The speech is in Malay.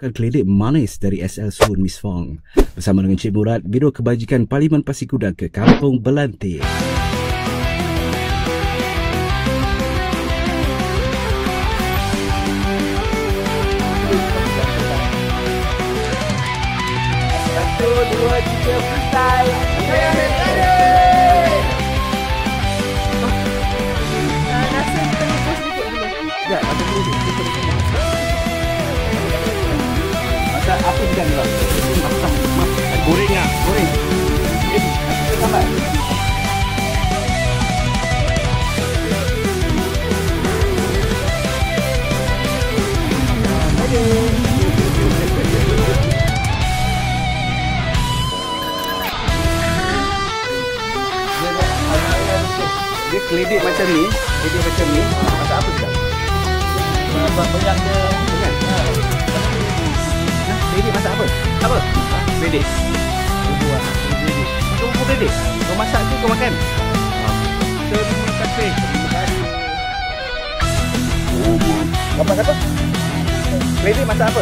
Keledek manis dari SL Suhun Miss Fong. Bersama dengan Cik Murad, Biro Kebajikan Parlimen Pasir Kuda ke Kampung Belantik. Satu, dua, tiga, freestyle. Rasa terlupa sedikit dulu. Ya, ada dulu. Masak apa sedang ni, Bang? Goreng lah, goreng. Sambal. Dia keledek macam ni, masak apa sedang? Banyak dia. Kan? Keledek masak apa? Apa? Keledek. Kau buat keledek? Kau masak tu kau makan? Terima kasih. Apa kata? Keledek masak apa?